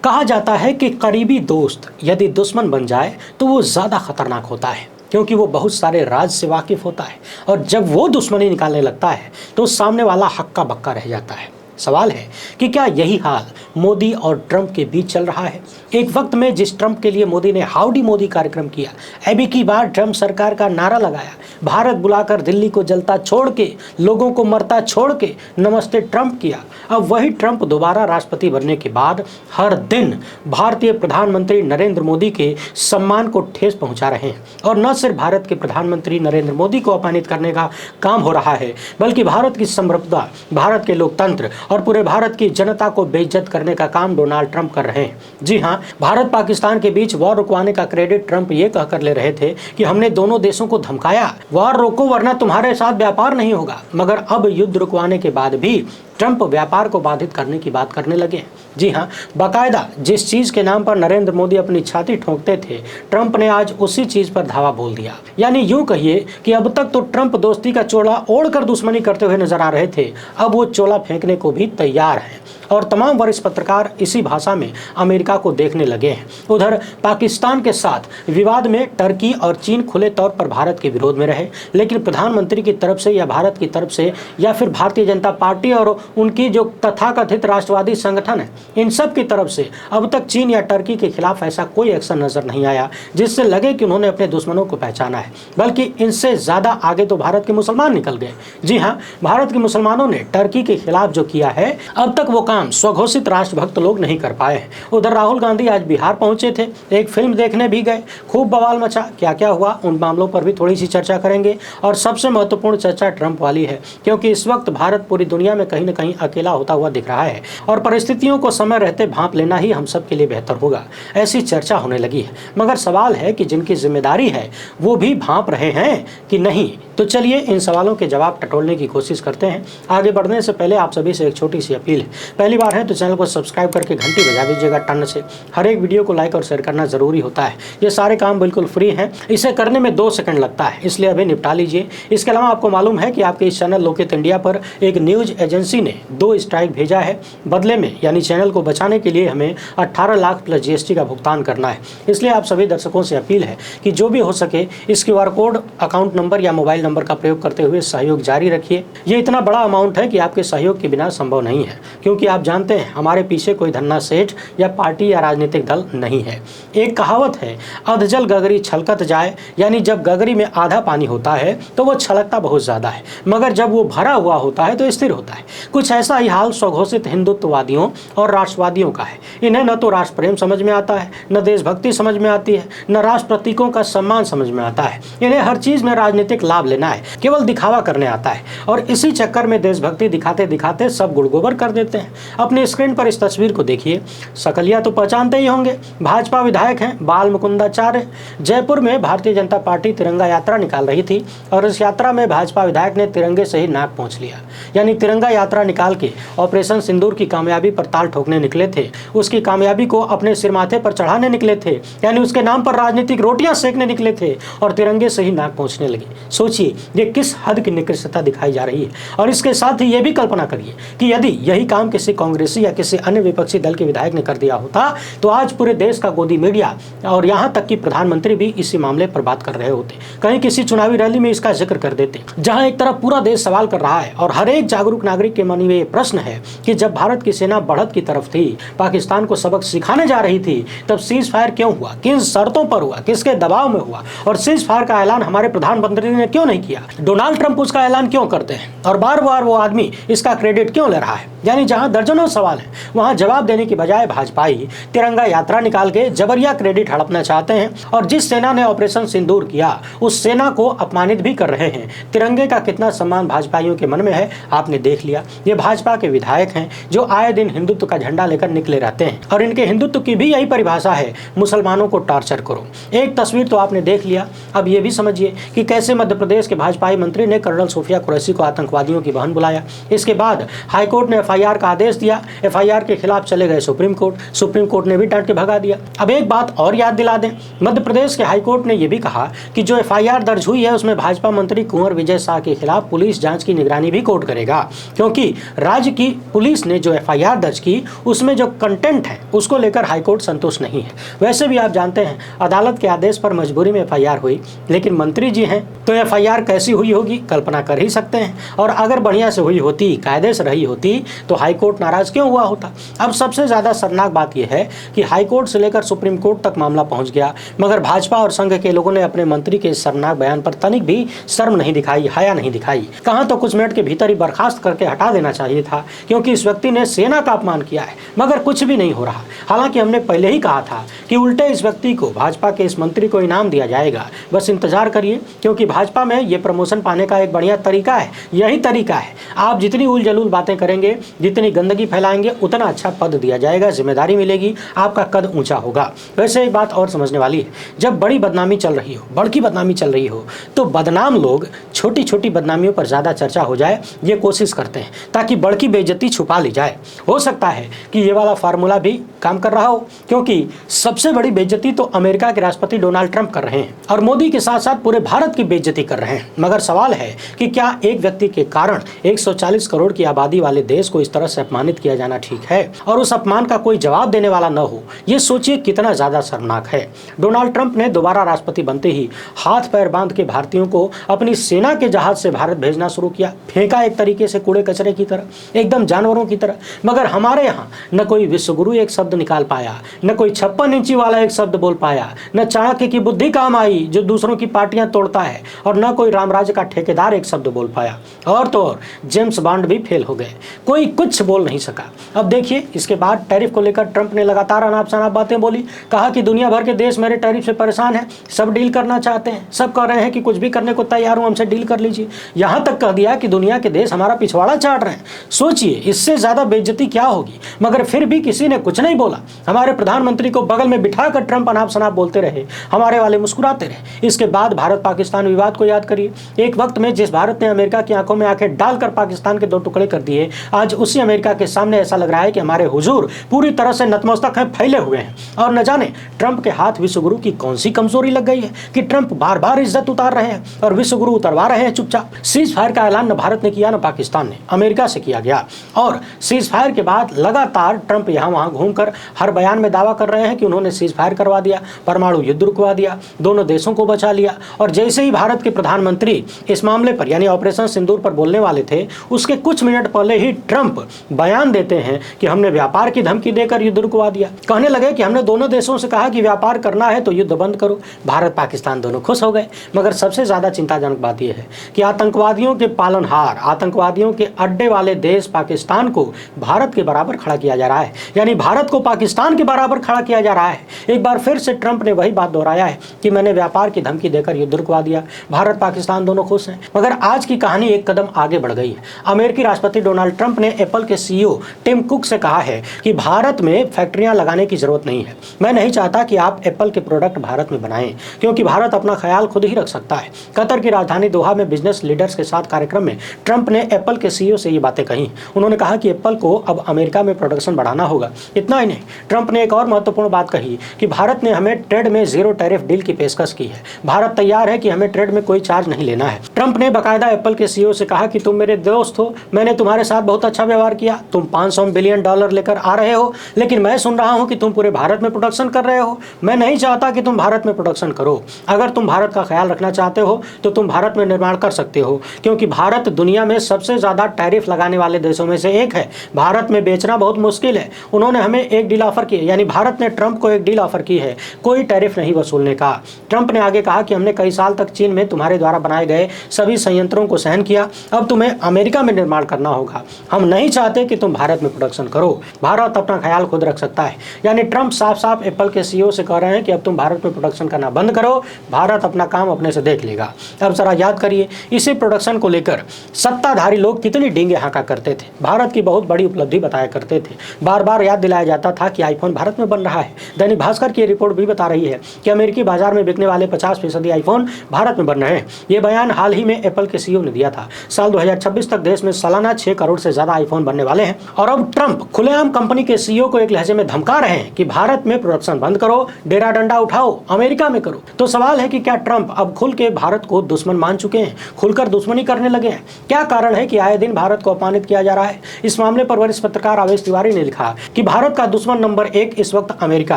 कहा जाता है कि करीबी दोस्त यदि दुश्मन बन जाए तो वो ज़्यादा खतरनाक होता है, क्योंकि वो बहुत सारे राज से वाकिफ होता है और जब वो दुश्मनी निकालने लगता है तो सामने वाला हक्का बक्का रह जाता है। सवाल है कि क्या यही हाल मोदी और ट्रंप के बीच चल रहा है? एक वक्त में जिस ट्रंप के लिए मोदी ने हाउडी मोदी कार्यक्रम किया, अभी की बार ट्रंप सरकार का नारा लगाया, भारत बुलाकर दिल्ली को जलता छोड़ के, लोगों को मरता छोड़ के नमस्ते ट्रंप किया, अब वही ट्रंप दोबारा राष्ट्रपति बनने के बाद हर दिन भारतीय प्रधानमंत्री नरेंद्र मोदी के सम्मान को ठेस पहुंचा रहे हैं। और न सिर्फ भारत के प्रधानमंत्री नरेंद्र मोदी को अपमानित करने का काम हो रहा है, बल्कि भारत की संप्रभुता, भारत के लोकतंत्र और पूरे भारत की जनता को बेइज्जत करने का काम डोनाल्ड ट्रंप कर रहे हैं। जी हां, भारत पाकिस्तान के बीच वॉर रुकवाने का क्रेडिट ट्रंप ये कहकर ले रहे थे कि हमने दोनों देशों को धमकाया, वॉर रोको वरना तुम्हारे साथ व्यापार नहीं होगा। मगर अब युद्ध रुकवाने के बाद भी ट्रंप व्यापार को बाधित करने की बात करने लगे हैं। जी हां, बाकायदा जिस चीज के नाम पर नरेंद्र मोदी अपनी छाती ठोंकते थे, ट्रंप ने आज उसी चीज पर धावा बोल दिया। यानी यूं कहिए कि अब तक तो ट्रंप दोस्ती का चोला ओढ़कर दुश्मनी करते हुए नजर आ रहे थे, अब वो चोला फेंकने को भी तैयार हैं और तमाम वरिष्ठ पत्रकार इसी भाषा में अमेरिका को देखने लगे हैं। उधर पाकिस्तान के साथ विवाद में टर्की और चीन खुले तौर पर भारत के विरोध में रहे, लेकिन प्रधानमंत्री की तरफ से या भारत की तरफ से या फिर भारतीय जनता पार्टी और उनकी जो तथाकथित राष्ट्रवादी संगठन है, इन सब की तरफ से अब तक चीन या टर्की के खिलाफ ऐसा कोई एक्शन नजर नहीं आया जिससे लगे कि उन्होंने अपने दुश्मनों को पहचाना है। बल्कि इनसे ज्यादा आगे तो भारत के मुसलमान निकल गए। जी हाँ, भारत के मुसलमानों ने टर्की के खिलाफ जो किया है, अब तक वो काम स्वघोषित राष्ट्रभक्त लोग नहीं कर पाए हैं। उधर राहुल गांधी आज बिहार पहुंचे थे, एक फिल्म देखने भी गए, खूब बवाल मचा। क्या क्या हुआ उन मामलों पर भी थोड़ी सी चर्चा करेंगे। और सबसे महत्वपूर्ण चर्चा ट्रंप वाली है, क्योंकि इस वक्त भारत पूरी दुनिया में कहीं न कहीं अकेला होता हुआ दिख रहा है और परिस्थितियों को समय रहते भांप लेना ही हम सब के लिए बेहतर होगा, ऐसी चर्चा होने लगी है। मगर सवाल है कि जिनकी जिम्मेदारी है वो भी भांप रहे हैं कि नहीं? तो चलिए इन सवालों के जवाब टटोलने की कोशिश करते हैं। आगे बढ़ने से पहले आप सभी से एक छोटी सी अपील है, पहली बार है तो चैनल को सब्सक्राइब करके घंटी बजा दीजिएगा टन से। हर एक वीडियो को लाइक और शेयर करना जरूरी होता है, ये सारे काम बिल्कुल फ्री हैं, इसे करने में 2 सेकंड लगता है, इसलिए अभी निपटा लीजिए। इसके अलावा आपको मालूम है कि आपके इस चैनल लोकहित इंडिया पर एक न्यूज एजेंसी ने 2 स्ट्राइक भेजा है बदले में, यानी चैनल को बचाने के लिए हमें 18 लाख प्लस GST का भुगतान करना है। इसलिए आप सभी दर्शकों से अपील है कि जो भी हो सके इस QR कोड, अकाउंट नंबर या मोबाइल नंबर का प्रयोग करते हुए सहयोग जारी रखिए। ये इतना बड़ा अमाउंट है कि आपके सहयोग के बिना संभव नहीं है, क्योंकि आप जानते हैं हमारे पीछे कोई धन्ना सेठ या पार्टी या राजनीतिक दल नहीं है। एक कहावत है, अधजल गगरी छलकत जाए, यानी जब गगरी में आधा पानी होता है तो वो छलकता बहुत ज्यादा है, मगर जब वो भरा हुआ होता है तो स्थिर होता है। कुछ ऐसा ही हाल स्वघोषित हिंदुत्ववादियों और राष्ट्रवादियों का है। इन्हें न तो राष्ट्र प्रेम समझ में आता है, न देशभक्ति समझ में आती है, न राष्ट्र प्रतीकों का सम्मान समझ में आता है। इन्हें हर चीज में राजनीतिक लाभ लेना है, केवल दिखावा करने आता है और इसी चक्कर में देशभक्ति दिखाते दिखाते सब गुड़गोबर कर देते हैं। अपने स्क्रीन पर इस तस्वीर को देखिए, शकलिया तो पहचानते ही होंगे, भाजपा विधायक हैं बाल मुकुंदाचार्य। जयपुर में भारतीय जनता पार्टी तिरंगा यात्रा निकाल रही थी और इस यात्रा में भाजपा विधायक ने तिरंगे से ही नाक पोंछ लिया, यानी तिरंगा यात्रा निकाल के ऑपरेशन सिंदूर की कामयाबी पर ताल ठोकने निकले थे, उसकी कामयाबी को अपने सिर माथे पर चढ़ाने निकले थे, यानी उसके नाम पर राजनीतिक रोटियां सेकने निकले थे और तिरंगे से ही नाक पोंछने लगे। सोचिए ये किस हद की निकृष्टता दिखाई जा रही है। और इसके साथ ही ये भी कल्पना करिए कि यदि यही काम किसी कांग्रेसी या किसी अन्य विपक्षी दल के विधायक ने कर दिया होता तो आज पूरे देश का गोदी मीडिया और यहाँ तक कि प्रधानमंत्री भी इसी मामले पर बात कर रहे होते, कहीं किसी चुनावी रैली में इसका जिक्र कर देते। जहाँ एक तरफ पूरा देश सवाल कर रहा है और हर एक जागरूक नागरिक के मन में ये प्रश्न है कि जब भारत की सेना बढ़त की तरफ थी, पाकिस्तान को सबक सिखाने जा रही थी, तब सीज फायर क्यों हुआ, किन शर्तों पर हुआ, किसके दबाव में हुआ और सीज फायर का ऐलान हमारे प्रधानमंत्री ने क्यों नहीं किया? डोनाल्ड ट्रंप उसका ऐलान क्यों करते हैं और बार बार वो आदमी इसका क्रेडिट क्यों ले रहा है? यानी जहां दर्जनों सवाल हैं वहां जवाब देने की बजाय भाजपाई तिरंगा यात्रा निकाल के जबरिया क्रेडिट हड़पना चाहते हैं और जिस सेना ने ऑपरेशन सिंदूर किया उस सेना को अपमानित भी कर रहे हैं। तिरंगे का कितना सम्मान भाजपाइयों के मन में है आपने देख लिया। ये भाजपा के विधायक हैं जो आए दिन हिंदुत्व का झंडा लेकर निकले रहते हैं और इनके हिंदुत्व की भी यही परिभाषा है, मुसलमानों को टॉर्चर करो। एक तस्वीर तो आपने देख लिया, अब ये भी समझिए कि कैसे मध्य प्रदेश के भाजपाई मंत्री ने कर्नल सोफिया कुरैशी को आतंकवादियों की बहन बुलाया। इसके बाद हाईकोर्ट ने FIR का आदेश दिया, FIR के खिलाफ चले गए सुप्रीम कोर्ट ने भी डांट के भगा दिया। अब एक बात और याद दिला दें, मध्य प्रदेश के हाईकोर्ट ने यह भी कहा कि जो FIR दर्ज हुई है उसमें भाजपा मंत्री कुंवर विजय शाह के खिलाफ पुलिस जांच की निगरानी भी कोर्ट करेगा, क्योंकि राज्य की पुलिस ने जो FIR दर्ज की उसमें जो कंटेंट है उसको लेकर हाईकोर्ट संतुष्ट नहीं है। वैसे भी आप जानते हैं अदालत के आदेश पर मजबूरी में FIR हुई, लेकिन मंत्री जी हैं तो FIR कैसी हुई होगी कल्पना कर ही सकते हैं। और अगर बढ़िया से हुई होती, कायदे से रही होती तो हाईकोर्ट नाराज क्यों हुआ होता। अब सबसे ज्यादा शर्मनाक बात यह है कि हाईकोर्ट से लेकर सुप्रीम कोर्ट तक मामला पहुंच गया, मगर भाजपा और संघ के लोगों ने अपने मंत्री के शर्मनाक बयान पर तनिक भी शर्म नहीं दिखाई, हया नहीं दिखाई। कहां तो कुछ मिनट के भीतर ही बर्खास्त करके हटा देना चाहिए था, क्योंकि इस व्यक्ति ने सेना का अपमान किया है, मगर कुछ भी नहीं हो रहा। हालांकि हमने पहले ही कहा था कि उल्टे इस व्यक्ति को, भाजपा के इस मंत्री को इनाम दिया जाएगा। बस इंतजार करिए, क्योंकि भाजपा में ये प्रमोशन पाने का एक बढ़िया तरीका है, यही तरीका है। आप जितनी उल जलूल बातें करेंगे, जितनी गंदगी फैलाएंगे, उतना अच्छा पद दिया जाएगा, जिम्मेदारी मिलेगी, आपका कद ऊंचा होगा। वैसे एक बात और समझने वाली है, जब बड़ी बदनामी चल रही हो, बड़की बदनामी चल रही हो, तो बदनाम लोग छोटी छोटी बदनामियों पर ज्यादा चर्चा हो जाए ये कोशिश करते हैं, ताकि बड़की बेइज्जती छुपा ली जाए। हो सकता है कि ये वाला फार्मूला भी काम कर रहा हो, क्योंकि सबसे बड़ी बेइज्जती तो अमेरिका के राष्ट्रपति डोनाल्ड ट्रंप कर रहे हैं और मोदी के साथ साथ पूरे भारत की बेइज्जती कर रहे हैं। मगर सवाल है कि क्या एक व्यक्ति के कारण 140 करोड़ की आबादी वाले देश को इस तरह से अपमानित किया जाना ठीक है, और उस अपमान का कोई जवाब देने वाला न हो। ये सोचिए कितना ज्यादा शर्मनाक है। डोनाल्ड ट्रंप ने दोबारा राष्ट्रपति बनते ही हाथ पैर बांध के भारतीयों को अपनी सेना के जहाज से भारत भेजना शुरू किया, फेंका एक तरीके से कूड़े कचरे की तरह, एकदम जानवरों की तरह। मगर हमारे यहाँ न कोई विश्वगुरु एक शब्द निकाल पाया, न कोई 56 इंची वाला एक शब्द बोल पाया, न चाणक्य की बुद्धि काम आई जो दूसरों की पार्टियां तोड़ता है, और न कोई रामराज्य का ठेकेदार एक शब्द बोल पाया। और तो और जेम्स बॉन्ड भी फेल हो गए, कोई कुछ बोल नहीं सका। अब देखिए, इसके बाद टैरिफ को लेकर ट्रंप ने लगातार अनाप शनाप बातें बोली, कहा कि दुनिया भर के देश मेरे टैरिफ से परेशान हैं, सब डील करना चाहते हैं, सब कह रहे हैं कि कुछ भी करने को तैयार हूं, हमसे डील कर लीजिए। यहां तक कह दिया कि दुनिया के देश हमारा पिछवाड़ा चाट रहे हैं। सोचिए इससे ज्यादा बेइज्जती क्या होगी। मगर फिर भी किसी ने कुछ नहीं बोला। हमारे प्रधानमंत्री को बगल में बिठाकर ट्रंप अनाप शनाप बोलते रहे, हमारे वाले मुस्कुराते रहे। इसके बाद भारत पाकिस्तान विवाद को याद करिए। एक वक्त में जिस भारत ने अमेरिका की आंखों में आंखें डालकर पाकिस्तान के 2 टुकड़े कर दिए, आज उसी अमेरिका के सामने ऐसा लग रहा है कि हमारे हुजूर पूरी तरह से नतमस्तक हैं, फैले हुए हैं। और न जाने ट्रंप के हाथ विश्वगुरु की कौन सी कमजोरी लग गई है कि ट्रंप बार बार इज्जत उतार रहे हैं और विश्वगुरु उतरवा रहे हैं चुपचाप। सीज फायर का ऐलान न भारत ने किया न पाकिस्तान ने, अमेरिका से किया गया। और सीज फायर के बाद लगातार ट्रंप यहाँ वहाँ घूमकर हर बयान में दावा कर रहे हैं कि उन्होंने सीज फायर करवा दिया, परमाणु युद्ध रुकवा दिया, दोनों देशों को बचा लिया। और जैसे ही भारत के प्रधानमंत्री इस मामले पर यानी ऑपरेशन सिंदूर पर बोलने वाले थे, उसके कुछ मिनट पहले ही ट्रंप बयान देते हैं कि हमने व्यापार की धमकी देकर युद्ध रुकवा दिया। कहने लगे कि हमने दोनों देशों से कहा कि व्यापार करना है तो युद्ध बंद करो। भारत पाकिस्तान दोनों खुश हो गए। मगर सबसे ज्यादा चिंताजनक बात यह है कि आतंकवादियों के पालनहार, आतंकवादियों के अड्डे वाले देश पाकिस्तान को भारत के बराबर खड़ा किया जा रहा है, यानी भारत को पाकिस्तान के बराबर खड़ा किया जा रहा है। एक बार फिर से ट्रंप ने वही बात दोहराया है कि मैंने व्यापार की धमकी देकर युद्ध रुकवा दिया, भारत पाकिस्तान दोनों खुश हैं। मगर आज की कहानी एक कदम आगे बढ़ गई है। अमेरिकी राष्ट्रपति डोनाल्ड ट्रंप ने एप्पल के CEO टिम कुक से कहा है कि भारत में फैक्ट्रियां लगाने की जरूरत नहीं है। मैं नहीं चाहता कि आप एप्पल के प्रोडक्ट भारत में बनाएं, क्योंकि भारत अपना ख्याल खुद ही रख सकता है। कतर की राजधानी दोहा में बिजनेस लीडर्स के साथ कार्यक्रम में ट्रंप ने एप्पल के CEO से ये बातें कही। उन्होंने कहा कि एप्पल को अब अमेरिका में प्रोडक्शन बढ़ाना होगा। इतना ही नहीं, ट्रंप ने एक और महत्वपूर्ण बात कही कि भारत ने हमें ट्रेड में 0 टैरिफ डील की पेशकश की है। भारत तैयार है कि हमें ट्रेड में कोई चार्ज नहीं लेना है। ट्रंप ने बाकायदा एप्पल के CEO से कहा कि तुम मेरे दोस्त हो, मैंने तुम्हारे साथ बहुत अच्छा व्यवहार किया, तुम $500 बिलियन लेकर आ रहे हो, लेकिन मैं सुन रहा हूं कि तुम पूरे भारत में प्रोडक्शन कर रहे हो। मैं नहीं चाहता कि तुम भारत में प्रोडक्शन करो। अगर तुम भारत का ख्याल रखना चाहते हो तो तुम भारत में निर्माण कर सकते हो, क्योंकि भारत दुनिया में सबसे ज्यादा टैरिफ लगाने वाले देशों में से एक है। भारत में बेचना बहुत मुश्किल है। उन्होंने हमें एक डील ऑफर की, यानी भारत ने ट्रंप को एक डील ऑफर की है, कोई टैरिफ नहीं वसूलने का। ट्रंप ने आगे कहा कि हमने कई साल तक चीन में तुम्हारे द्वारा बनाए गए सभी संयंत्रों को सहन किया, अब तुम्हें अमेरिका में निर्माण करना होगा। हम नहीं चाहते कि तुम भारत में प्रोडक्शन करो, भारत अपना ख्याल खुद रख सकता है। यानी ट्रंप साफ साफ एप्पल के CEO से कह रहे हैं कि अब तुम भारत में प्रोडक्शन करना बंद करो, भारत अपना काम अपने से देख लेगा। अब जरा याद करिए, इसी प्रोडक्शन को लेकर सत्ताधारी लोग कितनी डींगे हाँका करते थे, भारत की बहुत बड़ी उपलब्धि बताया करते थे। बार बार याद दिलाया जाता था कि आईफोन भारत में बन रहा है। दैनिक भास्कर की रिपोर्ट भी बता रही है कि अमेरिकी बाजार में बिकने वाले 50% आईफोन भारत में बन रहे हैं। ये बयान हाल ही में एप्पल के CEO ने दिया था। साल 2026 तक देश में सालाना 6 करोड़ से ज्यादा आईफोन बनने वाले हैं। और अब ट्रंप खुलेआम कंपनी के सीईओ को एक लहजे में धमका रहे हैं कि भारत में प्रोडक्शन बंद करो, डेरा डंडा उठाओ, अमेरिका में करो। तो सवाल है कि क्या ट्रंप अब खुल के भारत को दुश्मन मान चुके हैं, खुलकर दुश्मनी करने लगे हैं? क्या कारण है कि आए दिन भारत को अपमानित किया जा रहा है? इस मामले पर वरिष्ठ पत्रकार आवेश तिवारी ने लिखा कि भारत का दुश्मन नंबर 1 इस वक्त अमेरिका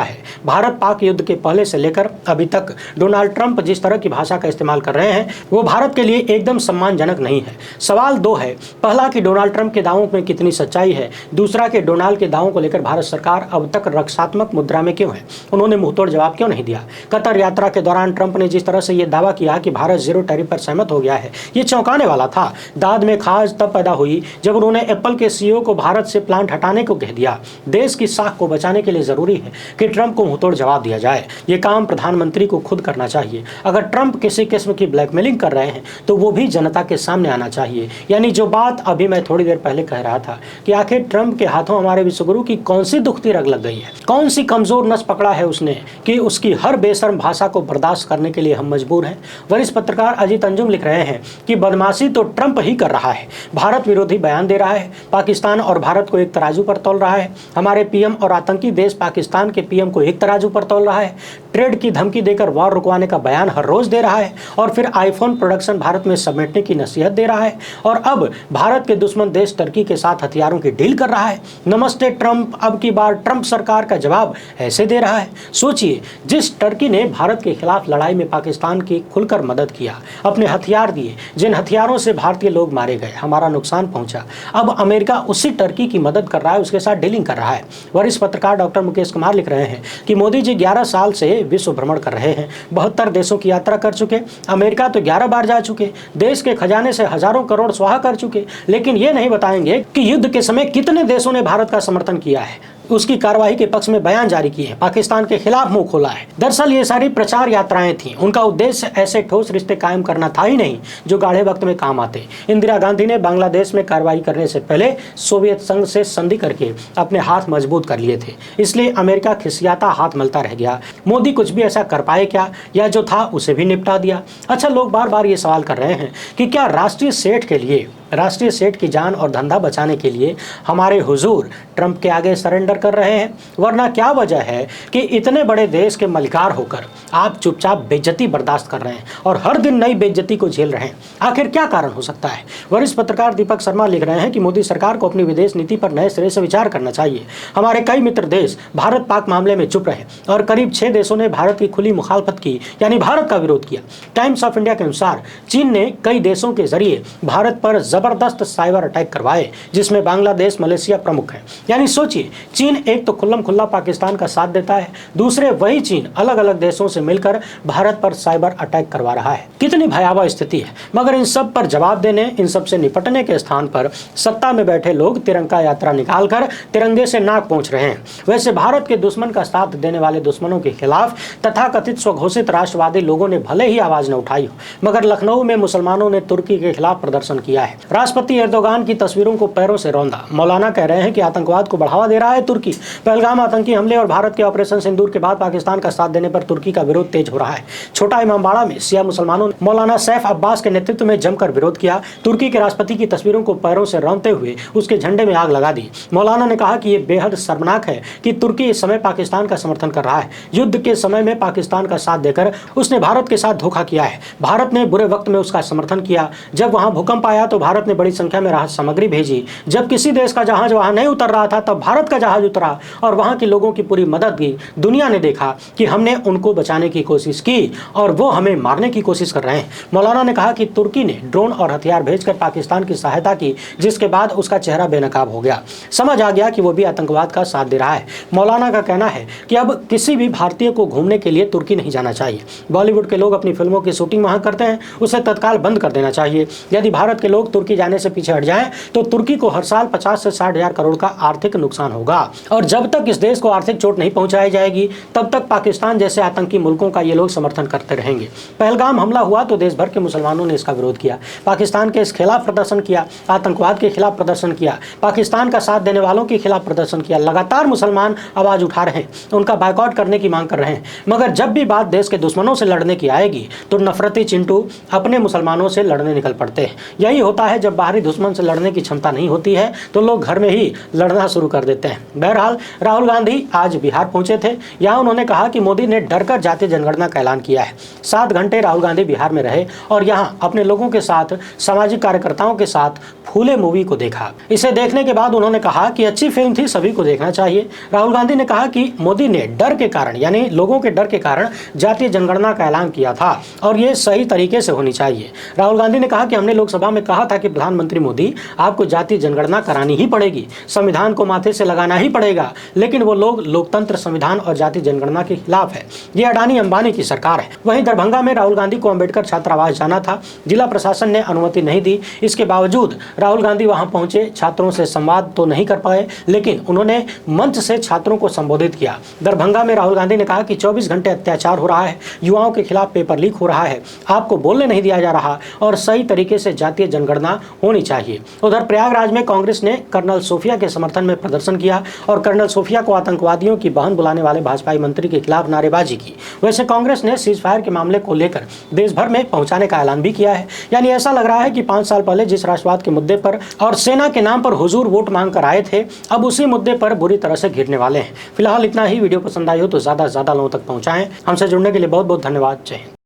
है। भारत पाक युद्ध के पहले से लेकर अभी तक डोनाल्ड ट्रंप जिस तरह की भाषा का इस्तेमाल कर रहे हैं वो भारत के लिए एकदम सम्मानजनक नहीं है। सवाल 2 है, पहला कि डोनाल्ड ट्रंप के दावों में कितनी सच्चाई है, दूसरा कि डोनाल्ड के दावों को लेकर भारत सरकार अब तक रक्षात्मक मुद्रा में क्यों है, उन्होंने मुंहतोड़ जवाब क्यों नहीं दिया। कतर यात्रा के दौरान ट्रंप ने जिस तरह से यह दावा किया कि भारत जीरो टैरिफ पर सहमत हो गया है, ये चौंकाने वाला था। दाद में खाज तब पैदा हुई जब उन्होंने एप्पल के सीईओ को भारत से प्लांट हटाने को कह दिया। देश की साख को बचाने के लिए जरूरी है कि ट्रंप को मुंहतोड़ जवाब दिया जाए। ये काम प्रधानमंत्री को खुद करना चाहिए। अगर ट्रंप किसी किस्म की ब्लैकमेलिंग कर रहे हैं तो वो भी जनता के सामने आना चाहिए। यानी जो बात अभी मैं थोड़ी देर पहले कह रहा था कि आखिर ट्रंप के हाथों हमारे विश्वगुरु की कौन सी दुखती रग लग गई है, कौन सी कमजोर नस पकड़ा है उसने कि उसकी हर बेशर्म भाषा को बर्दाश्त करने के लिए हम मजबूर हैं। वरिष्ठ पत्रकार अजीत अंजुम लिख रहे हैं कि बदमाशी तो ट्रंप ही कर रहा है, भारत विरोधी बयान दे रहा है, पाकिस्तान और भारत को एक तराजू पर तौल रहा है, हमारे पीएम और आतंकी देश पाकिस्तान के पीएम को एक तराजू पर तौल रहा है, ट्रेड की धमकी देकर वॉर रुकवाने का बयान हर रोज दे रहा है और फिर आईफोन प्रोडक्शन भारत में समेटने की नसीहत दे रहा है और अब भारत के दुश्मन देश टर्की के साथ हथियारों की डील कर रहा है। नमस्ते ट्रंप, अब की बार ट्रंप सरकार का जवाब ऐसे दे रहा है। सोचिए, जिस टर्की ने भारत के खिलाफ लड़ाई में पाकिस्तान की खुलकर मदद किया, अपने हथियार दिए, जिन हथियारों से भारतीय लोग मारे गए, हमारा नुकसान पहुंचा, अब अमेरिका उसी टर्की की मदद कर रहा है, उसके साथ डीलिंग कर रहा है। वरिष्ठ पत्रकार डॉक्टर मुकेश कुमार लिख रहे हैं कि मोदी जी 11 साल से विश्व भ्रमण कर रहे हैं, 72 देशों की यात्रा कर चुके, अमेरिका तो 11 बार जा चुके, देश के खजाने से हजारों करोड़ स्वाहा कर चुके, लेकिन ये नहीं बताएंगे कि युद्ध के समय कितने देशों ने भारत का समर्थन किया है, उसकी कार्रवाई के पक्ष में बयान जारी किए हैं, पाकिस्तान के खिलाफ मुंह खोला है। दरअसल ये सारी प्रचार यात्राएं थीं, उनका उद्देश्य ऐसे ठोस रिश्ते कायम करना था ही नहीं जो गाढ़े वक्त में काम आते। इंदिरा गांधी ने बांग्लादेश में कार्रवाई करने से पहले सोवियत संघ से संधि करके अपने हाथ मजबूत कर लिए थे, इसलिए अमेरिका खिसियाता हाथ मलता रह गया। मोदी कुछ भी ऐसा कर पाए क्या, या जो था उसे भी निपटा दिया। अच्छा, लोग बार बार ये सवाल कर रहे हैं कि क्या राष्ट्रीय सेठ की जान और धंधा बचाने के लिए हमारे हुजूर ट्रंप के आगे सरेंडर कर रहे हैं, वरना क्या वजह है कि इतने बड़े देश के मलिकार होकर आप चुपचाप बेइज्जती बर्दाश्त कर रहे हैं और हर दिन नई बेइज्जती को झेल रहे हैं? आखिर क्या कारण हो सकता है? वरिष्ठ पत्रकार दीपक शर्मा लिख रहे हैं कि मोदी सरकार को अपनी विदेश नीति पर नए सिरे से विचार करना चाहिए। हमारे कई मित्र देश भारत पाक मामले में चुप रहे और करीब 6 देशों ने भारत की खुली मुखालफत की, यानी भारत का विरोध किया। टाइम्स ऑफ इंडिया के अनुसार चीन ने कई देशों के जरिए भारत पर जबरदस्त साइबर अटैक करवाए, जिसमें बांग्लादेश, मलेशिया प्रमुख हैं। यानी सोचिए, चीन एक तो खुल्लम खुल्ला पाकिस्तान का साथ देता है, दूसरे वही चीन अलग अलग देशों से मिलकर भारत पर साइबर अटैक करवा रहा है। कितनी भयावह स्थिति है। मगर इन सब पर जवाब देने, इन सब से निपटने के स्थान पर सत्ता में बैठे लोग तिरंगा यात्रा निकालकर तिरंगे से नाक पहुंच रहे हैं। वैसे भारत के दुश्मन का साथ देने वाले दुश्मनों के खिलाफ तथाकथित स्वघोषित राष्ट्रवादी लोगों ने भले ही आवाज न उठाई हो, मगर लखनऊ में मुसलमानों ने तुर्की के खिलाफ प्रदर्शन किया है। राष्ट्रपति एर्दोगान की तस्वीरों को पैरों से रौंदा। मौलाना कह रहे हैं कि आतंकवाद को बढ़ावा दे रहा है तुर्की। पहलगाम आतंकी हमले और भारत के ऑपरेशन सिंदूर के बाद पाकिस्तान का साथ देने पर तुर्की का विरोध तेज हो रहा है। छोटा इमामबाड़ा में शिया मुसलमानों ने मौलाना सैफ अब्बास के नेतृत्व में जमकर विरोध किया। तुर्की के राष्ट्रपति की तस्वीरों को पैरों से रौंदते हुए उसके झंडे में आग लगा दी। मौलाना ने कहा कि यह बेहद शर्मनाक है कि तुर्की इस समय पाकिस्तान का समर्थन कर रहा है। युद्ध के समय में पाकिस्तान का साथ देकर उसने भारत के साथ धोखा किया है। भारत ने बुरे वक्त में उसका समर्थन किया। जब वहां भूकंप आया तो भारत ने बड़ी संख्या में राहत सामग्री भेजी। जब किसी देश का जहाज वहां नहीं उतर रहा था तब भारत का जहाज उतरा और वहां के लोगों की पूरी मदद की। दुनिया ने देखा कि हमने उनको बचाने की कोशिश की और वो हमें मारने की कोशिश कर रहे हैं। मौलाना ने कहा कि तुर्की ने ड्रोन और हथियार भेजकर पाकिस्तान की सहायता की, जिसके बाद उसका चेहरा बेनकाब हो गया। समझ आ गया कि वो भी आतंकवाद का साथ दे रहा है। मौलाना का कहना है कि अब किसी भी भारतीय को घूमने के लिए तुर्की नहीं जाना चाहिए। बॉलीवुड के लोग अपनी फिल्मों की शूटिंग वहां करते हैं, उसे तत्काल बंद कर देना चाहिए। यदि भारत के लोग तुर्की जाने से पीछे हट जाएं तो तुर्की को हर साल 50 से 60 हजार करोड़ का आर्थिक नुकसान होगा और जब तक इस देश को आर्थिक चोट नहीं पहुंचाई जाएगी तब तक पाकिस्तान जैसे आतंकी मुल्कों का ये लोग समर्थन करते रहेंगे। पहलगाम हमला हुआ तो देश भर के मुसलमानों ने इसका विरोध किया, पाकिस्तान के इस खिलाफ प्रदर्शन किया, आतंकवाद के खिलाफ प्रदर्शन किया, पाकिस्तान का साथ देने वालों के खिलाफ प्रदर्शन किया। लगातार मुसलमान आवाज उठा रहे हैं, उनका बायकॉट करने की मांग कर रहे हैं। मगर जब भी बात देश के दुश्मनों से लड़ने की आएगी तो नफरती चिंटू अपने मुसलमानों से लड़ने निकल पड़ते हैं। यही होता है है जब बाहरी दुश्मन से लड़ने की क्षमता नहीं होती है तो लोग घर में ही लड़ना शुरू कर देते हैं। बहरहाल राहुल गांधी आज बिहार पहुंचे थे। यहाँ उन्होंने कहा कि मोदी ने डरकर जातीय जनगणना का ऐलान किया है। 7 घंटे राहुल गांधी बिहार में रहे और यहाँ अपने लोगों के साथ, सामाजिक कार्यकर्ताओं के साथ फूले मूवी को देखा। इसे देखने के बाद उन्होंने कहा कि अच्छी फिल्म थी, सभी को देखना चाहिए। राहुल गांधी ने कहा कि मोदी ने डर के कारण, यानी लोगों के डर के कारण जातीय जनगणना का ऐलान किया था और ये सही तरीके से होनी चाहिए। राहुल गांधी ने कहा कि हमने लोकसभा में कहा था कि प्रधानमंत्री मोदी, आपको जातीय जनगणना करानी ही पड़ेगी, संविधान को माथे से लगाना ही पड़ेगा, लेकिन वो लोग लोकतंत्र, संविधान और जातीय जनगणना के खिलाफ है। ये अडानी अंबानी की सरकार है। वहीं दरभंगा में राहुल गांधी को अंबेडकर छात्रावास जाना था, जिला प्रशासन ने अनुमति नहीं दी। इसके बावजूद राहुल गांधी वहां पहुंचे। छात्रों से संवाद तो नहीं कर पाए, लेकिन उन्होंने मंच से छात्रों को संबोधित किया। दरभंगा में राहुल गांधी ने कहा कि 24 घंटे अत्याचार हो रहा है, युवाओं के खिलाफ पेपर लीक हो रहा है, आपको बोलने नहीं दिया जा रहा और सही तरीके से जातीय जनगणना होनी चाहिए। उधर प्रयागराज में कांग्रेस ने कर्नल सोफिया के समर्थन में प्रदर्शन किया और कर्नल सोफिया को आतंकवादियों की बहन बुलाने वाले भाजपाई मंत्री के खिलाफ नारेबाजी की। वैसे कांग्रेस ने सीज फायर के मामले को लेकर देश भर में पहुंचाने का ऐलान भी किया है। यानी ऐसा लग रहा है कि 5 साल पहले जिस राष्ट्रवाद के मुद्दे पर और सेना के नाम पर हुजूर वोट मांग कर आए थे, अब उसी मुद्दे पर बुरी तरह से घिरने वाले हैं। फिलहाल इतना ही। वीडियो पसंद आई हो तो ज्यादा से ज्यादा लोगों तक पहुंचाएं। हमसे जुड़ने के लिए बहुत बहुत धन्यवाद। जय हिंद।